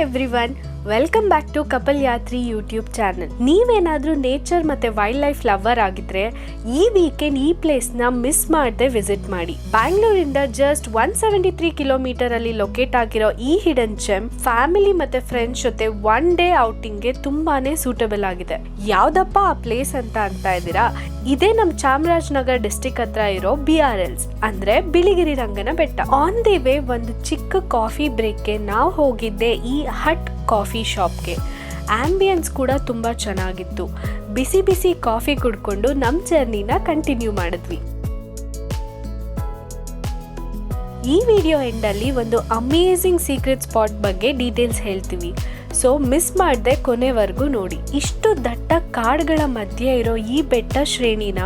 Everyone, welcome back to couple Yatri YouTube channel. ನೀವೇನಾದರೂ nature ಮತ್ತು wildlife lover ಆಗಿದ್ರೆ ಈ ವೀಕೆಂಡ್ ಈ ಪ್ಲೇಸ್ನ ಮಿಸ್ ಮಾಡದೆ ವಿಸಿಟ್ ಮಾಡಿ. ಬ್ಯಾಂಗ್ಳೂರಿಂದ ಜಸ್ಟ್ 173 ಕಿಲೋಮೀಟರ್ ಅಲ್ಲಿ ಲೊಕೇಟ್ ಆಗಿರೋ ಈ ಹಿಡನ್ ಜೆಮ್ ಫ್ಯಾಮಿಲಿ ಮತ್ತೆ ಫ್ರೆಂಡ್ಸ್ ಜೊತೆ ಒನ್ ಡೇ ಔಟಿಂಗ್ಗೆ ತುಂಬಾನೇ ಸೂಟಬಲ್ ಆಗಿದೆ. ಯಾವ್ದಪ್ಪ ಆ ಪ್ಲೇಸ್ ಅಂತ ಇದ್ದೀರಾ? ಇದೇ ನಮ್ಮ ಚಾಮರಾಜನಗರ ಡಿಸ್ಟ್ರಿಕ್ಟ್ ಹತ್ರ ಇರೋ BRLs ಅಂದ್ರೆ Biligiri Rangana Betta. On the way ಒಂದು ಚಿಕ್ಕ ಕಾಫಿ ಬ್ರೇಕ್ಗೆ ನಾವು ಹೋಗಿದ್ದೆ ಈ ಹಟ್ ಕಾಫಿ ಶಾಪ್ಗೆ. ಆಂಬಿಯನ್ಸ್ ಕೂಡ ತುಂಬಾ ಚೆನ್ನಾಗಿತ್ತು. ಬಿಸಿ ಬಿಸಿ ಕಾಫಿ ಕುಡ್ಕೊಂಡು ನಮ್ಮ ಜರ್ನಿನ ಕಂಟಿನ್ಯೂ ಮಾಡಿದ್ವಿ. ಈ ವಿಡಿಯೋ ಎಂಡಲ್ಲಿ ಒಂದು ಅಮೇಝಿಂಗ್ ಸೀಕ್ರೆಟ್ ಸ್ಪಾಟ್ ಬಗ್ಗೆ ಡೀಟೇಲ್ಸ್ ಹೇಳ್ತೀವಿ. ಸೊ ಮಿಸ್ ಮಾಡದೆ ಕೊನೆವರೆಗೂ ನೋಡಿ. ಇಷ್ಟು ದಟ್ಟ ಕಾಡುಗಳ ಮಧ್ಯೆ ಇರೋ ಈ ಬೆಟ್ಟ ಶ್ರೇಣಿನ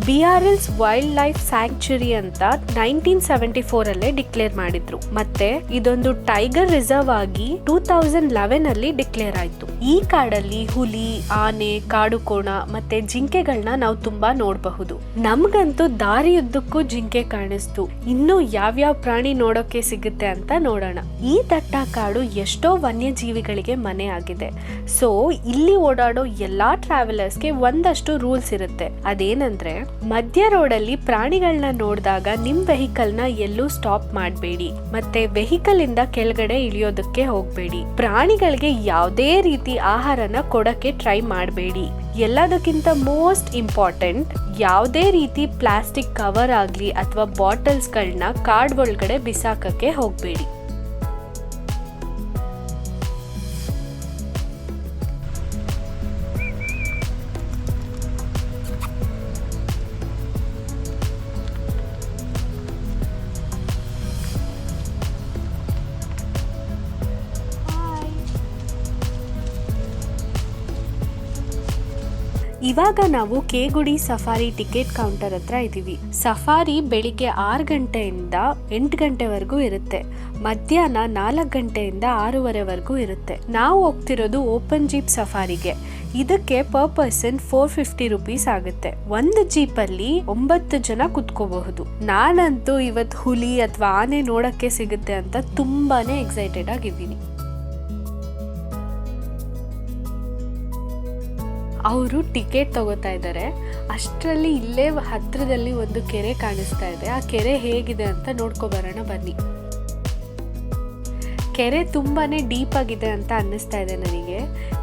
BRLs ವೈಲ್ಡ್ ಲೈಫ್ ಸ್ಯಾಂಕ್ಚುರಿ ಅಂತ 1974 ಅಲ್ಲೇ ಡಿಕ್ಲೇರ್ ಮಾಡಿದ್ರು. ಮತ್ತೆ ಇದೊಂದು ಟೈಗರ್ ರಿಸರ್ವ್ ಆಗಿ 2011 ಅಲ್ಲಿ ಡಿಕ್ಲೇರ್ ಆಯ್ತು. ಈ ಕಾಡಲ್ಲಿ ಹುಲಿ, ಆನೆ, ಕಾಡು ಕೋಣ ಮತ್ತೆ ಜಿಂಕೆಗಳನ್ನ ನಾವು ತುಂಬಾ ನೋಡಬಹುದು. ನಮ್ಗಂತೂ ದಾರಿಯುದ್ದಕ್ಕೂ ಜಿಂಕೆ ಕಾಣಿಸ್ತು. ಇನ್ನು ಯಾವ್ಯಾವ ಪ್ರಾಣಿ ನೋಡೋಕೆ ಸಿಗುತ್ತೆ ಅಂತ ನೋಡೋಣ. ಈ ದಟ್ಟ ಕಾಡು ಎಷ್ಟೋ ವನ್ಯಜೀವಿಗಳಿಗೆ ಮನೆ ಆಗಿದೆ. ಸೊ ಇಲ್ಲಿ ಓಡಾಡೋ ಎಲ್ಲಾ ಟ್ರಾವೆಲರ್ಸ್ಗೆ ಒಂದಷ್ಟು ರೂಲ್ಸ್ ಇರುತ್ತೆ. ಅದೇನಂದ್ರೆ ಮಧ್ಯ ರೋಡಲ್ಲಿ ಪ್ರಾಣಿಗಳನ್ನ ನೋಡಿದಾಗ ನಿಮ್ ವೆಹಿಕಲ್ ನ ಎಲ್ಲೂ ಸ್ಟಾಪ್ ಮಾಡಬೇಡಿ. ಮತ್ತೆ ವೆಹಿಕಲ್ ಇಂದ ಕೆಳಗಡೆ ಇಳಿಯೋದಕ್ಕೆ ಹೋಗ್ಬೇಡಿ. ಪ್ರಾಣಿಗಳಿಗೆ ಯಾವುದೇ ರೀತಿ ಆಹಾರನ ಕೊಡಕ್ಕೆ ಟ್ರೈ ಮಾಡಬೇಡಿ. ಎಲ್ಲದಕ್ಕಿಂತ ಮೋಸ್ಟ್ ಇಂಪಾರ್ಟೆಂಟ್, ಯಾವುದೇ ರೀತಿ ಪ್ಲಾಸ್ಟಿಕ್ ಕವರ್ ಆಗ್ಲಿ ಅಥವಾ ಬಾಟಲ್ಸ್ ಗಳನ್ನ ಕಾಡ್ ಒಳಗಡೆ ಬಿಸಾಕಕ್ಕೆ ಹೋಗ್ಬೇಡಿ. ಇವಾಗ ನಾವು ಕೇಗುಡಿ ಸಫಾರಿ ಟಿಕೆಟ್ ಕೌಂಟರ್ ಹತ್ರ ಇದ್ದೀವಿ. ಸಫಾರಿ ಬೆಳಿಗ್ಗೆ 6 ಗಂಟೆಯಿಂದ 8 ಗಂಟೆವರೆಗೂ ಇರುತ್ತೆ. ಮಧ್ಯಾಹ್ನ 4 ಗಂಟೆಯಿಂದ 6:30ವರೆಗೂ ಇರುತ್ತೆ. ನಾವು ಹೋಗ್ತಿರೋದು ಓಪನ್ ಜೀಪ್ ಸಫಾರಿಗೆ. ಇದಕ್ಕೆ ಪರ್ ಪರ್ಸನ್ 450 ರುಪೀಸ್ ಆಗುತ್ತೆ. ಒಂದು ಜೀಪಲ್ಲಿ 9 ಜನ ಕುತ್ಕೋಬಹುದು. ನಾನಂತೂ ಇವತ್ತು ಹುಲಿ ಅಥವಾ ಆನೆ ನೋಡಕ್ಕೆ ಸಿಗುತ್ತೆ ಅಂತ ತುಂಬಾನೇ ಎಕ್ಸೈಟೆಡ್ ಆಗಿದ್ದೀನಿ. ಅವರು ಟಿಕೆಟ್ ತಗೋತಾ ಇದ್ದಾರೆ. ಅಷ್ಟರಲ್ಲಿ ಇಲ್ಲೇ ಹತ್ರದಲ್ಲಿ ಒಂದು ಕೆರೆ ಕಾಣಿಸ್ತಾ ಇದೆ. ಆ ಕೆರೆ ಹೇಗಿದೆ ಅಂತ ನೋಡ್ಕೊಬರೋಣ ಬನ್ನಿ. ಕೆರೆ ತುಂಬಾನೇ ಡೀಪ್ ಆಗಿದೆ ಅಂತ ಅನ್ನಿಸ್ತಾ ಇದೆ ನನಗೆ.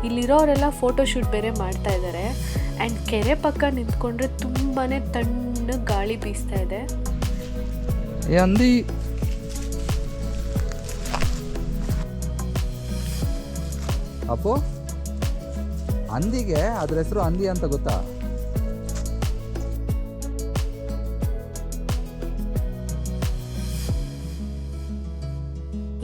ಇಲ್ಲಿರೋರೆಲ್ಲ ಫೋಟೋ ಶೂಟ್ ಬೇರೆ ಮಾಡ್ತಾ ಇದ್ದಾರೆ. ಆ್ಯಂಡ್ ಕೆರೆ ಪಕ್ಕ ನಿಂತ್ಕೊಂಡ್ರೆ ತುಂಬಾನೇ ತಣ್ಣಗೆ ಗಾಳಿ ಬೀಸ್ತಾ ಇದೆ. ಅಪ್ಪೋ, ಹಂದಿಗೆ ಅದ್ರ ಹೆಸರು ಹಂದಿ ಅಂತ ಗೊತ್ತಾ?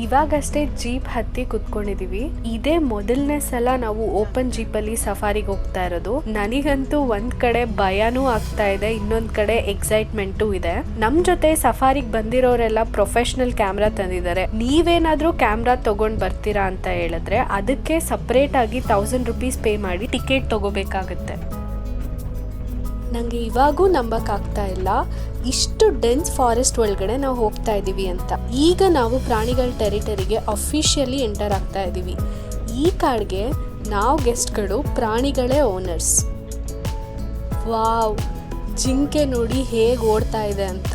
ಇವಾಗಷ್ಟೇ ಜೀಪ್ ಹತ್ತಿ ಕುತ್ಕೊಂಡಿದೀವಿ. ಇದೇ ಮೊದಲನೇ ಸಲ ನಾವು ಓಪನ್ ಜೀಪಲ್ಲಿ ಸಫಾರಿಗೆ ಹೋಗ್ತಾ ಇರೋದು. ನನಗಂತೂ ಒಂದ್ ಕಡೆ ಭಯನೂ ಆಗ್ತಾ ಇದೆ, ಇನ್ನೊಂದ್ ಕಡೆ ಎಕ್ಸೈಟ್ಮೆಂಟು ಇದೆ. ನಮ್ ಜೊತೆ ಸಫಾರಿಗೆ ಬಂದಿರೋರೆಲ್ಲ ಪ್ರೊಫೆಷನಲ್ ಕ್ಯಾಮ್ರಾ ತಂದಿದ್ದಾರೆ. ನೀವೇನಾದ್ರೂ ಕ್ಯಾಮ್ರಾ ತಗೊಂಡ್ ಬರ್ತೀರಾ ಅಂತ ಹೇಳಿದ್ರೆ ಅದಕ್ಕೆ ಸಪರೇಟ್ ಆಗಿ 1000 ರುಪೀಸ್ ಪೇ ಮಾಡಿ ಟಿಕೆಟ್ ತಗೋಬೇಕಾಗತ್ತೆ. ನಂಗೆ ಇವಾಗೂ ನಂಬಕ್ ಆಗ್ತಾ ಇಲ್ಲ, ಇಷ್ಟು ಡೆನ್ಸ್ ಫಾರೆಸ್ಟ್ ಒಳಗಡೆ ನಾವು ಹೋಗ್ತಾ ಇದೀವಿ ಅಂತ. ಈಗ ನಾವು ಪ್ರಾಣಿಗಳ ಟೆರಿಟರಿಗೆ ಅಫಿಷಿಯಲಿ ಎಂಟರ್ ಆಗ್ತಾ ಇದೀವಿ. ಈ ಕಾಡ್ಗೆ ನಾವು ಗೆಸ್ಟ್ಗಳು, ಪ್ರಾಣಿಗಳೇ ಓನರ್ಸ್. ವಾವ್, ಜಿಂಕೆ ನೋಡಿ ಹೇಗೆ ಓಡ್ತಾ ಇದೆ ಅಂತ.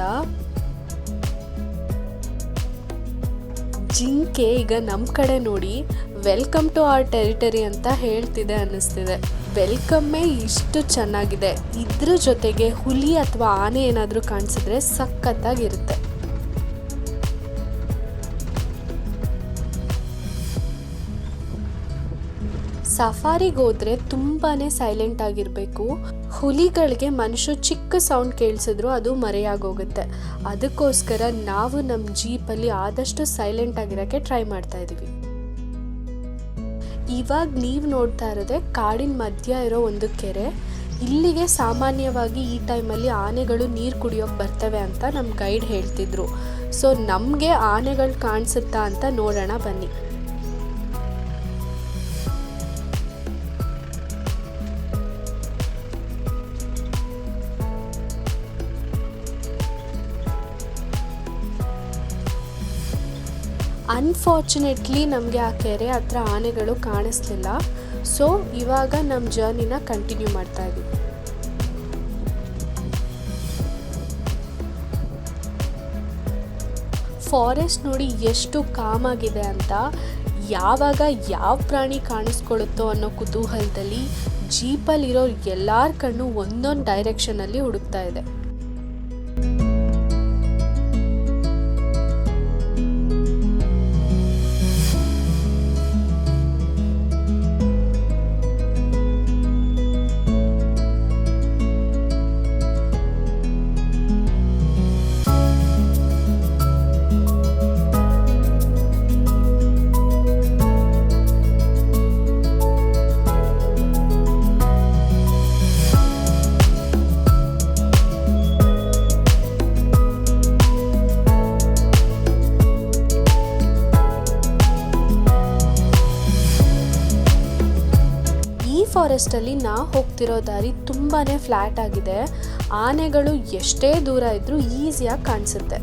ಜಿಂಕೆ ಈಗ ನಮ್ಮ ಕಡೆ ನೋಡಿ ವೆಲ್ಕಮ್ ಟು ಅವರ್ ಟೆರಿಟರಿ ಅಂತ ಹೇಳ್ತಿದೆ ಅನ್ನಿಸ್ತಿದೆ. ವೆಲ್ಕಮ್ಮೇ ಇಷ್ಟು ಚೆನ್ನಾಗಿದೆ. ಇದ್ರ ಜೊತೆಗೆ ಹುಲಿ ಅಥವಾ ಆನೆ ಏನಾದರೂ ಕಾಣಿಸಿದ್ರೆ ಸಖತ್ತಾಗಿರುತ್ತೆ. ಸಫಾರಿಗೆ ಹೋದ್ರೆ ತುಂಬಾನೇ ಸೈಲೆಂಟ್ ಆಗಿರಬೇಕು. ಹುಲಿಗಳಿಗೆ ಮನುಷ್ಯ ಚಿಕ್ಕ ಸೌಂಡ್ ಕೇಳಿಸಿದ್ರು ಅದು ಮರೆಯಾಗೋಗುತ್ತೆ. ಅದಕ್ಕೋಸ್ಕರ ನಾವು ನಮ್ಮ ಜೀಪಲ್ಲಿ ಆದಷ್ಟು ಸೈಲೆಂಟ್ ಆಗಿರೋಕ್ಕೆ ಟ್ರೈ ಮಾಡ್ತಾ ಇದ್ದೀವಿ. ಇವಾಗ ನೀವು ನೋಡ್ತಾ ಇರೋದೇ ಕಾಡಿನ ಮಧ್ಯ ಇರೋ ಒಂದು ಕೆರೆ. ಇಲ್ಲಿಗೆ ಸಾಮಾನ್ಯವಾಗಿ ಈ ಟೈಮಲ್ಲಿ ಆನೆಗಳು ನೀರು ಕುಡಿಯೋಕೆ ಬರ್ತವೆ ಅಂತ ನಮ್ಮ ಗೈಡ್ ಹೇಳ್ತಿದ್ರು. ಸೊ ನಮಗೆ ಆನೆಗಳು ಕಾಣಿಸುತ್ತಾ ಅಂತ ನೋಡೋಣ ಬನ್ನಿ. ಅನ್ಫಾರ್ಚುನೇಟ್ಲಿ ನಮಗೆ ಆ ಕೆರೆ ಹತ್ರ ಆನೆಗಳು ಕಾಣಿಸ್ಲಿಲ್ಲ. ಸೊ ಇವಾಗ ನಮ್ಮ ಜರ್ನಿನ ಕಂಟಿನ್ಯೂ ಮಾಡ್ತಾ ಇದ್ದೀವಿ. ಫಾರೆಸ್ಟ್ ನೋಡಿ ಎಷ್ಟು ಕಾಮ್ ಆಗಿದೆ ಅಂತ. ಯಾವಾಗ ಯಾವ ಪ್ರಾಣಿ ಕಾಣಿಸ್ಕೊಳ್ಳುತ್ತೋ ಅನ್ನೋ ಕುತೂಹಲದಲ್ಲಿ ಜೀಪಲ್ಲಿರೋ ಎಲ್ಲರ ಕಣ್ಣು ಒಂದೊಂದು ಡೈರೆಕ್ಷನಲ್ಲಿ ಹುಡುಕ್ತಾ ಇದೆ. ಫಾರೆಸ್ಟಲ್ಲಿ ನಾವು ಹೋಗ್ತಿರೋ ದಾರಿ ತುಂಬಾ ಫ್ಲ್ಯಾಟ್ ಆಗಿದೆ. ಆನೆಗಳು ಎಷ್ಟೇ ದೂರ ಇದ್ರೂ ಈಸಿಯಾಗಿ ಕಾಣಿಸುತ್ತೆ.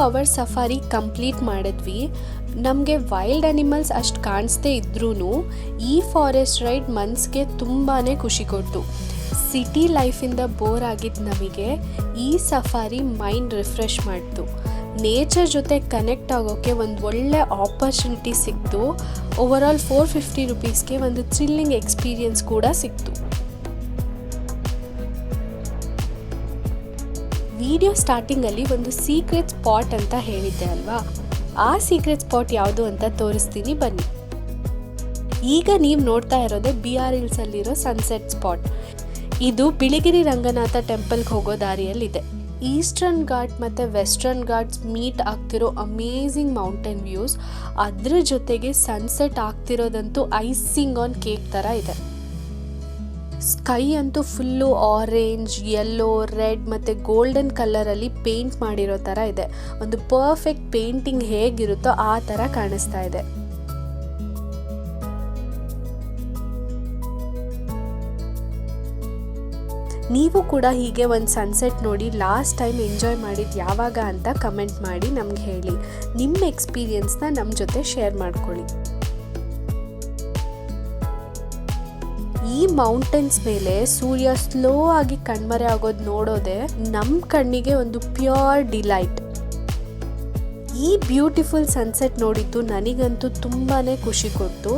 ಅವರ್ ಸಫಾರಿ ಕಂಪ್ಲೀಟ್ ಮಾಡಿದ್ವಿ. ನಮಗೆ ವೈಲ್ಡ್ ಅನಿಮಲ್ಸ್ ಅಷ್ಟು ಕಾಣಿಸ್ದೇ ಇದ್ರೂ ಈ ಫಾರೆಸ್ಟ್ ರೈಡ್ ಮನಸ್ಸಿಗೆ ತುಂಬಾ ಖುಷಿ ಕೊಟ್ಟು. ಸಿಟಿ ಲೈಫಿಂದ ಬೋರ್ ಆಗಿದ್ದು ನಮಗೆ ಈ ಸಫಾರಿ ಮೈಂಡ್ ರಿಫ್ರೆಶ್ ಮಾಡ್ತು. ನೇಚರ್ ಜೊತೆ ಕನೆಕ್ಟ್ ಆಗೋಕ್ಕೆ ಒಂದು ಒಳ್ಳೆ ಆಪರ್ಚುನಿಟಿ ಸಿಕ್ತು. ಓವರಾಲ್ 450 ರುಪೀಸ್ಗೆ ಒಂದು ಥ್ರಿಲ್ಲಿಂಗ್ ಎಕ್ಸ್ಪೀರಿಯನ್ಸ್ ಕೂಡ ಸಿಕ್ತು. ವಿಡಿಯೋ ಸ್ಟಾರ್ಟಿಂಗಲ್ಲಿ ಒಂದು ಸೀಕ್ರೆಟ್ ಸ್ಪಾಟ್ ಅಂತ ಹೇಳಿದ್ದೆ ಅಲ್ವಾ, ಆ ಸೀಕ್ರೆಟ್ ಸ್ಪಾಟ್ ಯಾವುದು ಅಂತ ತೋರಿಸ್ತೀನಿ ಬನ್ನಿ. ಈಗ ನೀವು ನೋಡ್ತಾ ಇರೋದೇ BR Hills ಅಲ್ಲಿರೋ ಸನ್ಸೆಟ್ ಸ್ಪಾಟ್. ಇದು ಬಿಳಿಗಿರಿ ರಂಗನಾಥ ಟೆಂಪಲ್ಗೆ ಹೋಗೋ ದಾರಿಯಲ್ಲಿದೆ. ಈಸ್ಟರ್ನ್ ಘಾಟ್ ಮತ್ತು ವೆಸ್ಟರ್ನ್ ಘಾಟ್ಸ್ ಮೀಟ್ ಆಗ್ತಿರೋ ಅಮೇಝಿಂಗ್ ಮೌಂಟೇನ್ ವ್ಯೂಸ್, ಅದ್ರ ಜೊತೆಗೆ ಸನ್ಸೆಟ್ ಆಗ್ತಿರೋದಂತೂ ಐಸಿಂಗ್ ಆನ್ ಕೇಕ್ ಥರ ಇದೆ. ಸ್ಕೈ ಅಂತೂ ಫುಲ್ಲು ಆರೆಂಜ್, ಯೆಲ್ಲೋ, ರೆಡ್ ಮತ್ತು ಗೋಲ್ಡನ್ ಕಲರಲ್ಲಿ ಪೇಂಟ್ ಮಾಡಿರೋ ಥರ ಇದೆ. ಒಂದು ಪರ್ಫೆಕ್ಟ್ ಪೇಂಟಿಂಗ್ ಹೇಗಿರುತ್ತೋ ಆ ಥರ ಕಾಣಿಸ್ತಾ ಇದೆ. ನೀವು ಕೂಡ ಹೀಗೆ ಒಂದು ಸನ್ಸೆಟ್ ನೋಡಿ ಲಾಸ್ಟ್ ಟೈಮ್ ಎಂಜಾಯ್ ಮಾಡಿದ್ದು ಯಾವಾಗ ಅಂತ ಕಮೆಂಟ್ ಮಾಡಿ ನಮ್ಗೆ ಹೇಳಿ. ನಿಮ್ಮ ಎಕ್ಸ್ಪೀರಿಯನ್ಸ್ನ ನಮ್ಮ ಜೊತೆ ಶೇರ್ ಮಾಡ್ಕೊಳ್ಳಿ. ಈ ಮೌಂಟೇನ್ಸ್ ಮೇಲೆ ಸೂರ್ಯ ಸ್ಲೋ ಆಗಿ ಕಣ್ಮರೆ ಆಗೋದು ನೋಡೋದೆ ನಮ್ಮ ಕಣ್ಣಿಗೆ ಒಂದು ಪ್ಯೂರ್ ಡಿಲೈಟ್. ಈ ಬ್ಯೂಟಿಫುಲ್ ಸನ್ಸೆಟ್ ನೋಡಿದ್ದು ನನಗಂತೂ ತುಂಬಾ ಖುಷಿ ಕೊಟ್ಟು.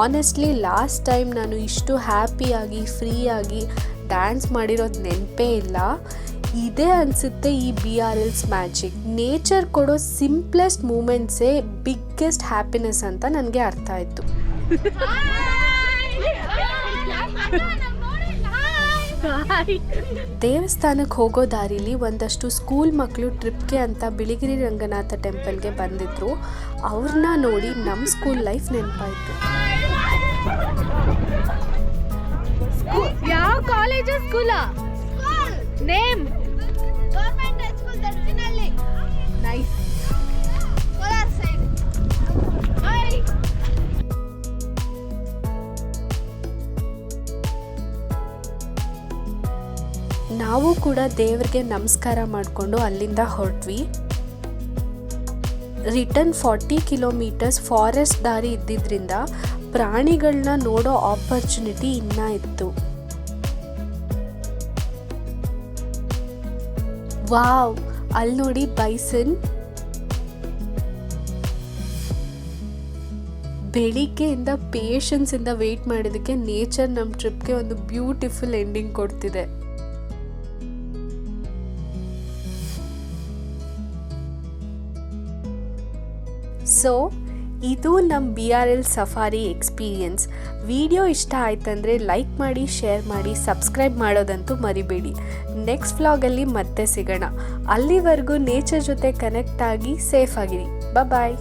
ಆನೆಸ್ಟ್ಲಿ ಲಾಸ್ಟ್ ಟೈಮ್ ನಾನು ಇಷ್ಟು ಹ್ಯಾಪಿಯಾಗಿ ಫ್ರೀಯಾಗಿ ಡ್ಯಾನ್ಸ್ ಮಾಡಿರೋದು ನೆನಪೇ ಇಲ್ಲ. ಇದೇ ಅನಿಸುತ್ತೆ ಈ BR Hills ಮ್ಯಾಜಿಕ್. ನೇಚರ್ ಕೊಡೋ ಸಿಂಪ್ಲೆಸ್ಟ್ ಮೂಮೆಂಟ್ಸೇ ಬಿಗ್ಗೆಸ್ಟ್ ಹ್ಯಾಪಿನೆಸ್ ಅಂತ ನನಗೆ ಅರ್ಥ ಆಯಿತು. ದೇವಸ್ಥಾನಕ್ಕೆ ಹೋಗೋ ದಾರಿಲಿ ಒಂದಷ್ಟು ಸ್ಕೂಲ್ ಮಕ್ಕಳು ಟ್ರಿಪ್ಗೆ ಅಂತ ಬಿಳಿಗಿರಿ ರಂಗನಾಥ ಟೆಂಪಲ್ಗೆ ಬಂದಿದ್ರು. ಅವ್ರನ್ನ ನೋಡಿ ನಮ್ಮ ಸ್ಕೂಲ್ ಲೈಫ್ ನೆನಪಾಯಿತು. ಯಾವ college school name government high school ದರ್ಶನಲ್ಲಿ ನೈಸ್. ಕೋಲಾರ ಸೈಡ್. ಹಾಯ್ ನಾವು ಕೂಡ ದೇವರಿಗೆ ನಮಸ್ಕಾರ ಮಾಡಿಕೊಂಡು ಅಲ್ಲಿಂದ ಹೊರಟ್ವಿ. ರಿಟರ್ನ್ 40 ಕಿಲೋಮೀಟರ್ಸ್ ಫಾರೆಸ್ಟ್ ದಾರಿ ಇದ್ದಿದ್ದರಿಂದ ಪ್ರಾಣಿಗಳನ್ನ ನೋಡೋ ಆಪರ್ಚುನಿಟಿ ಇನ್ನೂ ಇತ್ತು. ವಾವ್, ಅಲ್ಲಿ ನೋಡಿ ಬೈಸನ್. ಬೆಳಿಗ್ಗೆಯಿಂದ ಪೇಷನ್ಸಿಂದ ವೆಯ್ಟ್ ಮಾಡಿದ್ದಕ್ಕೆ ನೇಚರ್ ನಮ್ಮ ಟ್ರಿಪ್ಗೆ ಒಂದು ಬ್ಯೂಟಿಫುಲ್ ಎಂಡಿಂಗ್ ಕೊಡ್ತಿದೆ. ಸೊ ಇದು ನಮ್ಮ BRL ಸಫಾರಿ ಎಕ್ಸ್ಪೀರಿಯನ್ಸ್. ವಿಡಿಯೋ ಇಷ್ಟ ಆಯ್ತಂದರೆ ಲೈಕ್ ಮಾಡಿ, ಶೇರ್ ಮಾಡಿ, ಸಬ್ಸ್ಕ್ರೈಬ್ ಮಾಡೋದಂತೂ ಮರಿಬೇಡಿ. ನೆಕ್ಸ್ಟ್ ವ್ಲಾಗಲ್ಲಿ ಮತ್ತೆ ಸಿಗೋಣ. ಅಲ್ಲಿವರೆಗೂ ನೇಚರ್ ಜೊತೆ ಕನೆಕ್ಟ್ ಆಗಿ ಸೇಫ್ ಆಗಿರಿ. ಬಾಯ್.